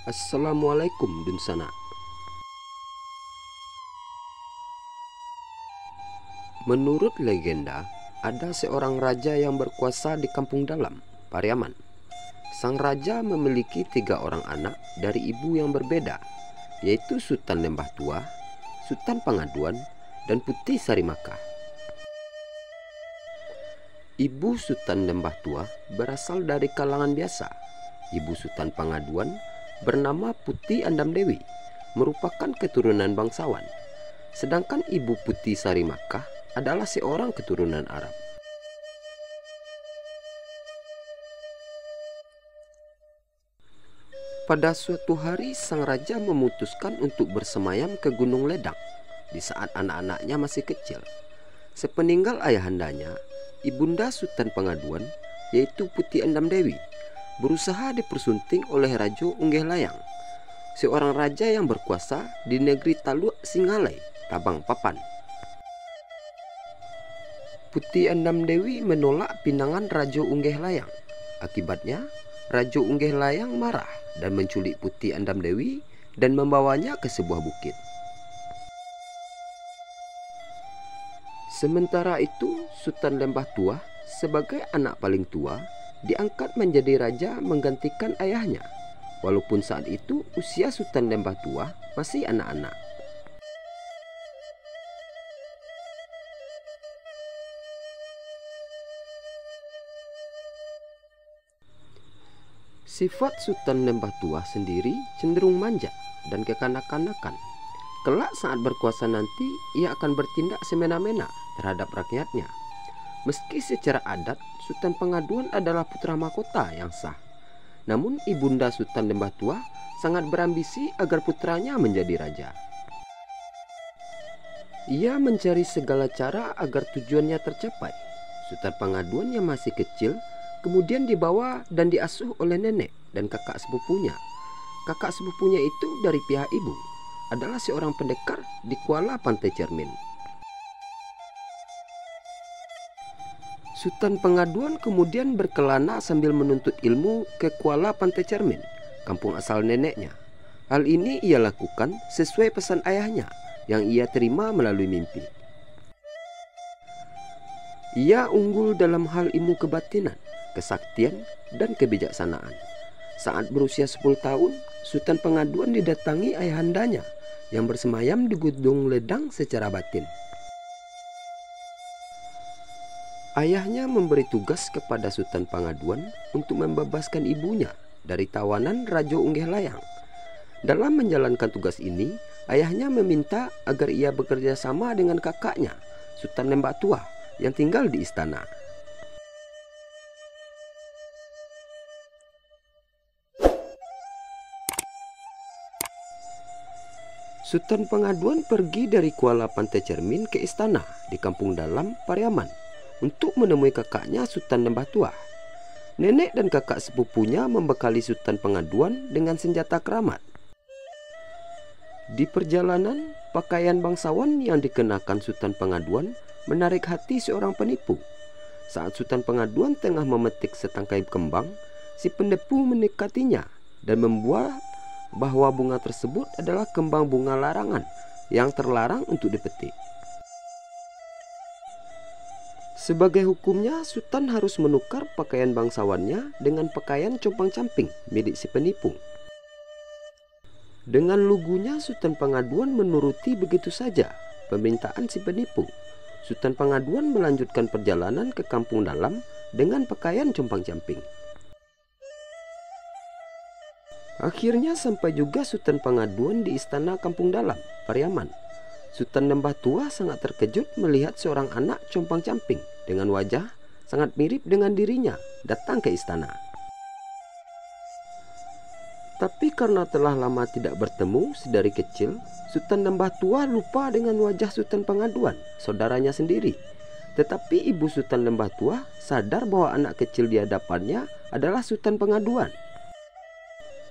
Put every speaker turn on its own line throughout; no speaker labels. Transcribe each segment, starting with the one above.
Assalamualaikum Dunsana. Menurut legenda, ada seorang raja yang berkuasa di Kampung Dalam, Pariaman. Sang raja memiliki 3 orang anak dari ibu yang berbeda, yaitu Sultan Lembah Tua, Sultan Pangaduan, dan Putih Sarimaka. Ibu Sultan Lembah Tua berasal dari kalangan biasa. Ibu Sultan Pangaduan bernama Putih Andam Dewi, merupakan keturunan bangsawan. Sedangkan ibu Putih Sarimaka adalah seorang keturunan Arab. Pada suatu hari sang raja memutuskan untuk bersemayam ke Gunung Ledang di saat anak-anaknya masih kecil. Sepeninggal ayahandanya, ibunda Sultan Pangaduan, yaitu Putih Andam Dewi, berusaha dipersunting oleh Rajo Unggeh Layang, seorang raja yang berkuasa di negeri Taluk Singalai, Tabang Papan. Putih Andam Dewi menolak pinangan Rajo Unggeh Layang. Akibatnya, Rajo Unggeh Layang marah dan menculik Putih Andam Dewi dan membawanya ke sebuah bukit. Sementara itu, Sultan Lembah Tua sebagai anak paling tua diangkat menjadi raja menggantikan ayahnya, walaupun saat itu usia Sultan Lembah Tua masih anak-anak. Sifat Sultan Lembah Tua sendiri cenderung manja dan kekanak-kanakan. Kelak saat berkuasa nanti, ia akan bertindak semena-mena terhadap rakyatnya. Meski secara adat Sultan Pangaduan adalah putra mahkota yang sah, namun ibunda Sultan Lembah Tua sangat berambisi agar putranya menjadi raja. Ia mencari segala cara agar tujuannya tercapai. Sultan Pangaduan yang masih kecil kemudian dibawa dan diasuh oleh nenek dan kakak sepupunya. Kakak sepupunya itu dari pihak ibu adalah seorang pendekar di Kuala Pantai Cermin. Sultan Pangaduan kemudian berkelana sambil menuntut ilmu ke Kuala Pantai Cermin, kampung asal neneknya. Hal ini ia lakukan sesuai pesan ayahnya yang ia terima melalui mimpi. Ia unggul dalam hal ilmu kebatinan, kesaktian, dan kebijaksanaan. Saat berusia 10 tahun, Sultan Pangaduan didatangi ayahandanya yang bersemayam di Gunung Ledang secara batin. Ayahnya memberi tugas kepada Sultan Pangaduan untuk membebaskan ibunya dari tawanan Rajo Unggeh Layang. Dalam menjalankan tugas ini, ayahnya meminta agar ia bekerja sama dengan kakaknya, Sultan Lembah Tua, yang tinggal di istana. Sultan Pangaduan pergi dari Kuala Pantai Cermin ke istana di Kampung Dalam, Pariaman, untuk menemui kakaknya Sultan Lembah Tua. Nenek dan kakak sepupunya membekali Sultan Pangaduan dengan senjata keramat. Di perjalanan, pakaian bangsawan yang dikenakan Sultan Pangaduan menarik hati seorang penipu. Saat Sultan Pangaduan tengah memetik setangkai kembang, si penipu mendekatinya dan membuat bahwa bunga tersebut adalah kembang bunga larangan yang terlarang untuk dipetik. Sebagai hukumnya, Sultan harus menukar pakaian bangsawannya dengan pakaian compang-camping milik si penipu. Dengan lugunya, Sultan Pangaduan menuruti begitu saja permintaan si penipu. Sultan Pangaduan melanjutkan perjalanan ke Kampung Dalam dengan pakaian compang-camping. Akhirnya sampai juga Sultan Pangaduan di istana Kampung Dalam, Pariaman. Sultan Lembah Tua sangat terkejut melihat seorang anak compang-camping dengan wajah sangat mirip dengan dirinya datang ke istana. Tapi karena telah lama tidak bertemu sedari kecil, Sultan Lembah Tua lupa dengan wajah Sultan Pangaduan, saudaranya sendiri. Tetapi ibu Sultan Lembah Tua sadar bahwa anak kecil di hadapannya adalah Sultan Pangaduan.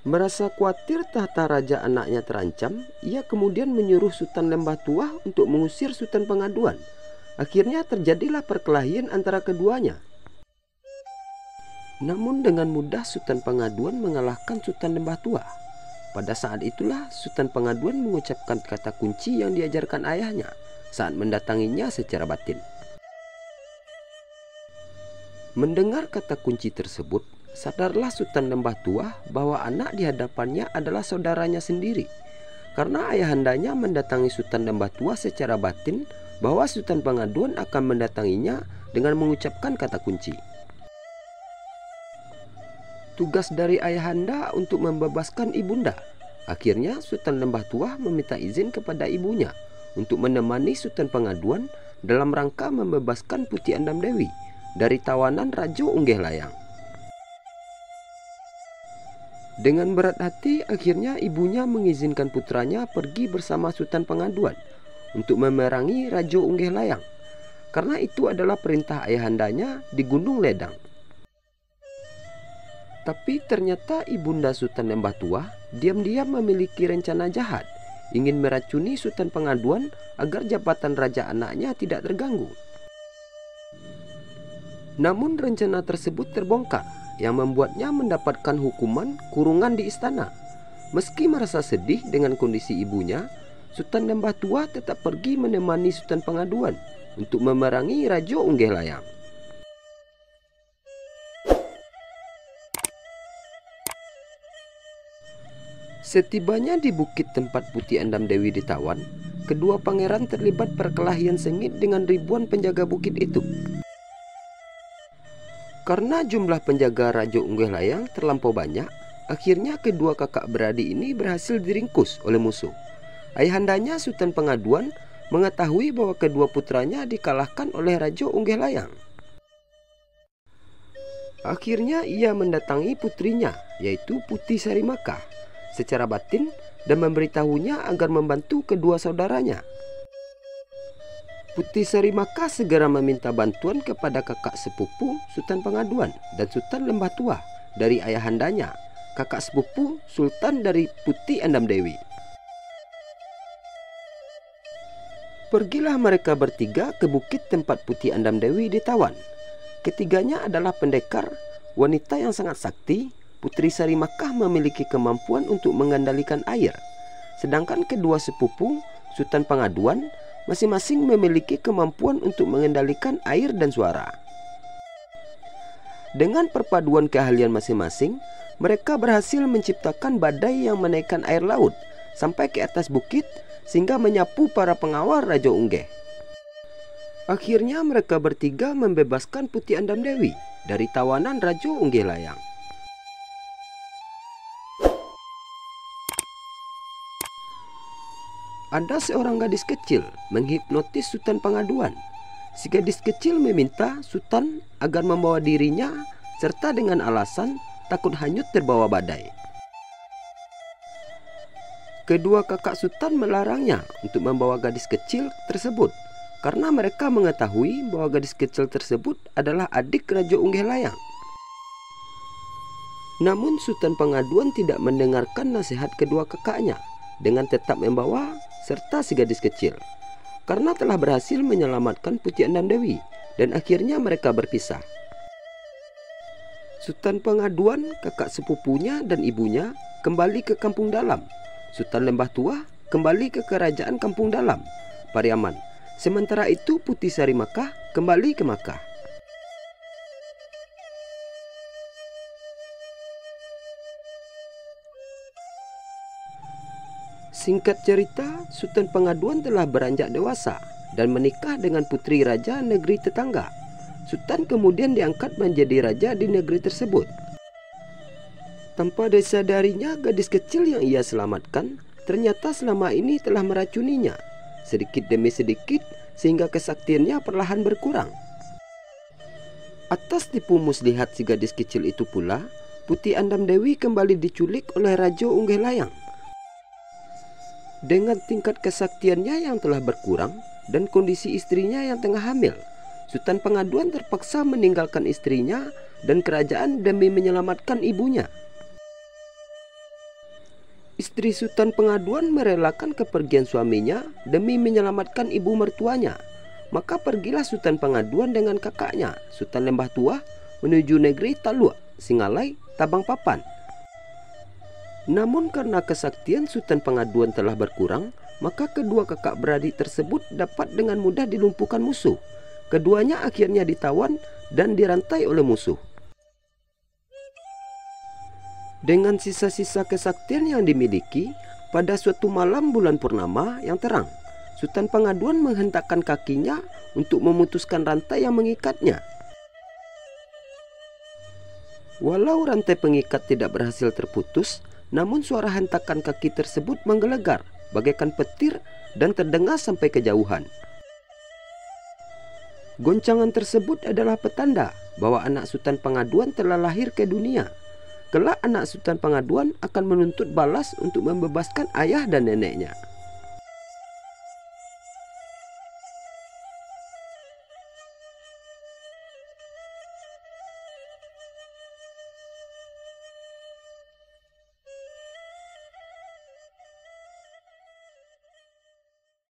Merasa khawatir tahta raja anaknya terancam, ia kemudian menyuruh Sultan Lembah Tua untuk mengusir Sultan Pangaduan. Akhirnya terjadilah perkelahian antara keduanya. Namun dengan mudah Sultan Pangaduan mengalahkan Sultan Lembah Tua. Pada saat itulah Sultan Pengaduan mengucapkan kata kunci yang diajarkan ayahnya saat mendatanginya secara batin. Mendengar kata kunci tersebut, sadarlah Sultan Lembah Tua bahwa anak di hadapannya adalah saudaranya sendiri. Karena ayahandanya mendatangi Sultan Lembah Tua secara batin bahwa Sultan Pengaduan akan mendatanginya dengan mengucapkan kata kunci. Tugas dari ayahanda untuk membebaskan ibunda. Akhirnya Sultan Lembah Tua meminta izin kepada ibunya untuk menemani Sultan Pengaduan dalam rangka membebaskan Putih Andam Dewi dari tawanan Rajo Unggeh Layang. Dengan berat hati, akhirnya ibunya mengizinkan putranya pergi bersama Sultan Pengaduan untuk memerangi Rajo Unggeh Layang, karena itu adalah perintah ayahandanya di Gunung Ledang. Tapi ternyata ibunda Sultan Lembah Tua diam-diam memiliki rencana jahat, ingin meracuni Sultan Pengaduan agar jabatan raja anaknya tidak terganggu. Namun rencana tersebut terbongkar, yang membuatnya mendapatkan hukuman kurungan di istana. Meski merasa sedih dengan kondisi ibunya, Sultan Lembah Tua tetap pergi menemani Sultan Pengaduan untuk memerangi Rajo Unggeh Layang. Setibanya di bukit tempat Putih Andam Dewi ditawan, kedua pangeran terlibat perkelahian sengit dengan ribuan penjaga bukit itu. Karena jumlah penjaga Rajo Unggeh Layang terlampau banyak, akhirnya kedua kakak beradik ini berhasil diringkus oleh musuh. Ayahandanya Sultan Pengaduan mengetahui bahwa kedua putranya dikalahkan oleh Rajo Unggeh Layang. Akhirnya ia mendatangi putrinya, yaitu Putih Sarimaka, secara batin dan memberitahunya agar membantu kedua saudaranya. Putih Sarimaka segera meminta bantuan kepada kakak sepupu Sultan Pengaduan dan Sultan Lembah Tua dari ayahandanya, kakak sepupu Sultan dari Putih Andam Dewi. Pergilah mereka bertiga ke bukit tempat Putih Andam Dewi ditawan. Ketiganya adalah pendekar, wanita yang sangat sakti. Putri Sarimaka memiliki kemampuan untuk mengendalikan air, sedangkan kedua sepupu Sultan Pengaduan masing-masing memiliki kemampuan untuk mengendalikan air dan suara. Dengan perpaduan keahlian masing-masing, mereka berhasil menciptakan badai yang menaikkan air laut sampai ke atas bukit sehingga menyapu para pengawal Raja Unggeh. Akhirnya mereka bertiga membebaskan Putih Andam Dewi dari tawanan Raja Unggeh Layang. Ada seorang gadis kecil menghipnotis Sultan Pengaduan. Si gadis kecil meminta Sultan agar membawa dirinya serta dengan alasan takut hanyut terbawa badai. Kedua kakak Sultan melarangnya untuk membawa gadis kecil tersebut karena mereka mengetahui bahwa gadis kecil tersebut adalah adik Raja Unggeh Layang. Namun Sultan Pengaduan tidak mendengarkan nasihat kedua kakaknya dengan tetap membawa serta si gadis kecil, karena telah berhasil menyelamatkan Putih Andam Dewi, dan akhirnya mereka berpisah. Sultan Pengaduan, kakak sepupunya dan ibunya kembali ke Kampung Dalam. Sultan Lembah Tua kembali ke kerajaan Kampung Dalam, Pariaman. Sementara itu Putih Sarimaka kembali ke Makkah. Singkat cerita, Sultan Pengaduan telah beranjak dewasa dan menikah dengan putri raja negeri tetangga. Sultan kemudian diangkat menjadi raja di negeri tersebut. Tanpa disadarinya, gadis kecil yang ia selamatkan ternyata selama ini telah meracuninya, sedikit demi sedikit, sehingga kesaktiannya perlahan berkurang. Atas tipu muslihat si gadis kecil itu pula, Putih Andam Dewi kembali diculik oleh Raja Unggeh Layang. Dengan tingkat kesaktiannya yang telah berkurang dan kondisi istrinya yang tengah hamil, Sultan Pengaduan terpaksa meninggalkan istrinya dan kerajaan demi menyelamatkan ibunya. Istri Sultan Pengaduan merelakan kepergian suaminya demi menyelamatkan ibu mertuanya. Maka pergilah Sultan Pengaduan dengan kakaknya, Sultan Lembah Tua, menuju negeri Taluk, Singalai, Tabang Papan. Namun karena kesaktian Sultan Pengaduan telah berkurang, maka kedua kakak beradik tersebut dapat dengan mudah dilumpuhkan musuh. Keduanya akhirnya ditawan dan dirantai oleh musuh. Dengan sisa-sisa kesaktian yang dimiliki, pada suatu malam bulan purnama yang terang, Sultan Pengaduan menghentakkan kakinya untuk memutuskan rantai yang mengikatnya. Walau rantai pengikat tidak berhasil terputus, namun suara hentakan kaki tersebut menggelegar bagaikan petir dan terdengar sampai kejauhan. Goncangan tersebut adalah petanda bahwa anak Sultan Pengaduan telah lahir ke dunia. Kelak anak Sultan Pengaduan akan menuntut balas untuk membebaskan ayah dan neneknya.